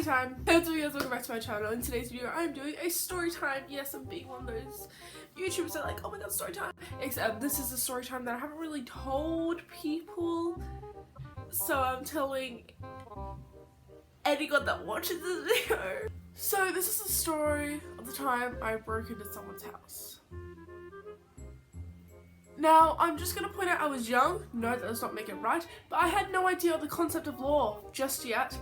Storytime! Hey what's up guys, welcome back to my channel. In today's video I'm doing a story time. Yes, I'm being one of those YouTubers that are like, oh my god, story time. Except this is a story time that I haven't really told people. So I'm telling anyone that watches this video. So this is the story of the time I broke into someone's house. Now, I'm just going to point out I was young. No, that does not make it right. But I had no idea of the concept of law just yet.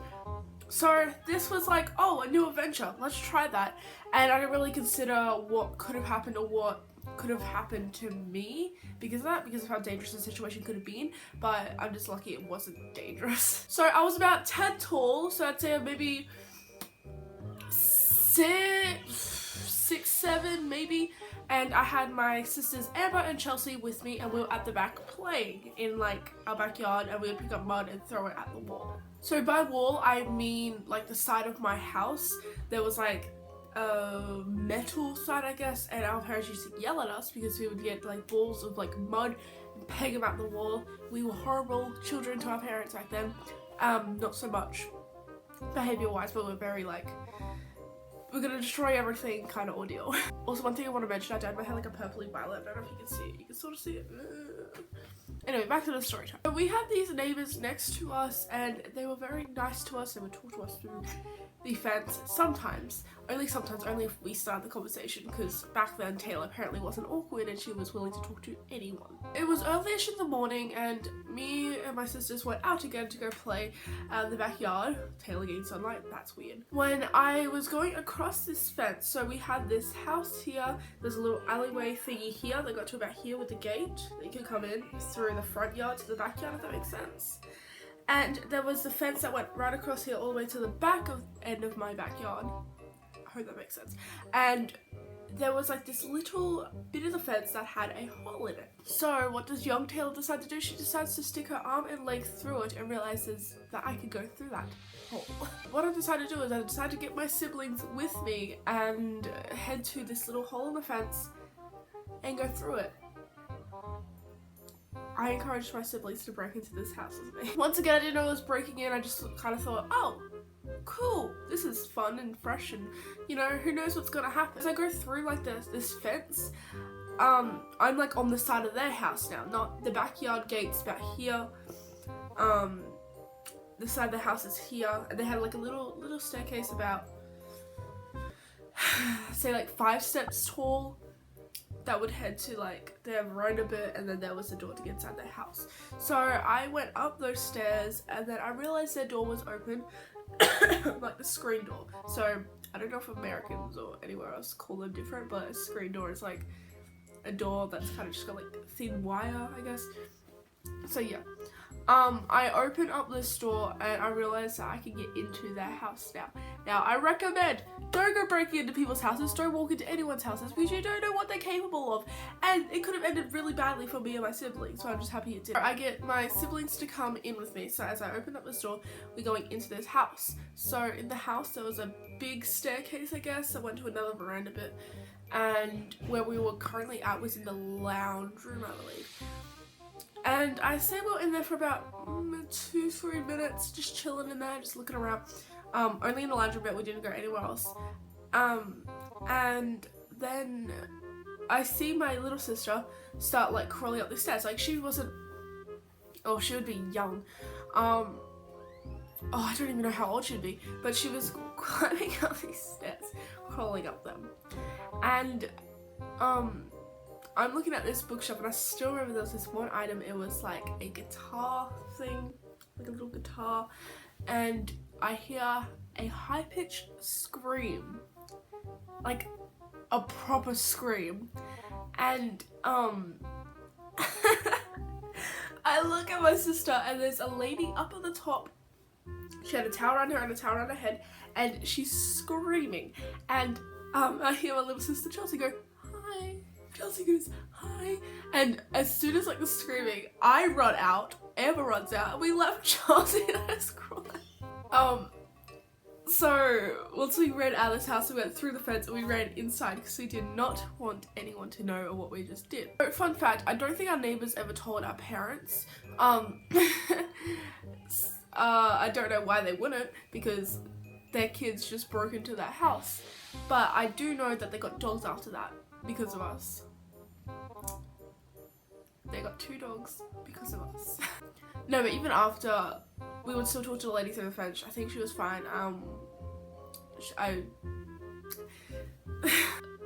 So this was like, oh, a new adventure. Let's try that. And I didn't really consider what could have happened or what could have happened to me because of that, because of how dangerous the situation could have been. But I'm just lucky it wasn't dangerous. So I was about 10 tall. So I'd say maybe 6, 7 maybe. And I had my sisters Amber and Chelsea with me, and we were at the back playing in like our backyard, and we would pick up mud and throw it at the wall. So by wall I mean like the side of my house. There was like a metal side, I guess, and our parents used to yell at us because we would get like balls of like mud and peg them at the wall. We were horrible children to our parents back then. Not so much behavior wise, but we're very like, we're gonna destroy everything kind of ordeal. Also, one thing I want to mention, I dyed my hair like a purpley violet. I don't know if you can see it. You can sort of see it. Anyway, back to the story time. So we had these neighbors next to us, and they were very nice to us. They would talk to us through the fence sometimes. Only if we started the conversation, because back then Taylor apparently wasn't awkward and she was willing to talk to anyone. It was early-ish in the morning, and me and my sisters went out again to go play in the backyard. Taylor getting sunlight, that's weird. When I was going across this fence, so we had this house here, there's a little alleyway thingy here that got to about here with the gate that you could come in through the front yard to the backyard, if that makes sense. And there was the fence that went right across here all the way to the back end of my backyard. I hope that makes sense. And there was like this little bit of the fence that had a hole in it. So what does young Taylor decide to do? She decides to stick her arm and leg through it and realizes that I could go through that hole. What I decided to do is I decided to get my siblings with me and head to this little hole in the fence and go through it. I encouraged my siblings to break into this house with me. Once again, I didn't know I was breaking in. I just kind of thought, oh, cool, this is fun and fresh, and you know, who knows what's gonna happen. As I go through like this fence, I'm like on the side of their house now, not the backyard gate's about here. The side of the house is here, and they had like a little staircase about say like 5 steps tall that would head to like their veranda bit, and then there was a door to get inside their house. So I went up those stairs, and then I realized their door was open, like the screen door. So I don't know if Americans or anywhere else call them different, but a screen door is like a door that's kind of just got like thin wire, I guess. So yeah, I open up this door and I realized that I can get into their house now. Now I recommend, don't go breaking into people's houses, don't walk into anyone's houses, because you don't know what they're capable of. And it could have ended really badly for me and my siblings, so I'm just happy it did. I get my siblings to come in with me, so as I open up this door, we're going into this house. So in the house there was a big staircase, I guess, that went to another veranda bit, and where we were currently at was in the lounge room, I believe. And I say we were in there for about 2-3 minutes, just chilling in there, just looking around. Only in the lounge room bit, we didn't go anywhere else. And then I see my little sister start like crawling up the stairs. Like she wasn't, oh, she would be young. Oh, I don't even know how old she'd be, but she was climbing up these stairs, crawling up them. And I'm looking at this bookshelf, and I still remember there was this one item. It was like a guitar thing, like a little guitar, and I hear a high-pitched scream, like a proper scream, and I look at my sister, and there's a lady up at the top. She had a towel around her and a towel around her head, and she's screaming, and I hear my little sister Chelsea go, "Hi." Chelsea goes, "Hi," and as soon as like the screaming, I run out, Amber runs out, and we left Chelsea and I was crying. So once we ran out of this house, we went through the fence and we ran inside because we did not want anyone to know what we just did. So, fun fact, I don't think our neighbors ever told our parents. I don't know why they wouldn't, because their kids just broke into their house. But I do know that they got dogs after that because of us. They got 2 dogs because of us. No, but even after, we would still talk to the lady through the fence. I think she was fine.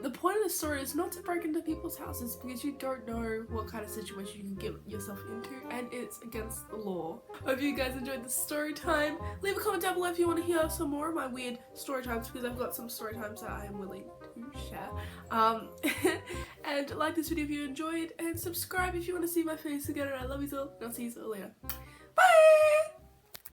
The point of the story is not to break into people's houses because you don't know what kind of situation you can get yourself into, and it's against the law. Hope you guys enjoyed the story time. Leave a comment down below if you want to hear some more of my weird story times, because I've got some story times that I am willing to share. And like this video if you enjoyed, and subscribe if you want to see my face again, and I love you all, and I'll see you all later.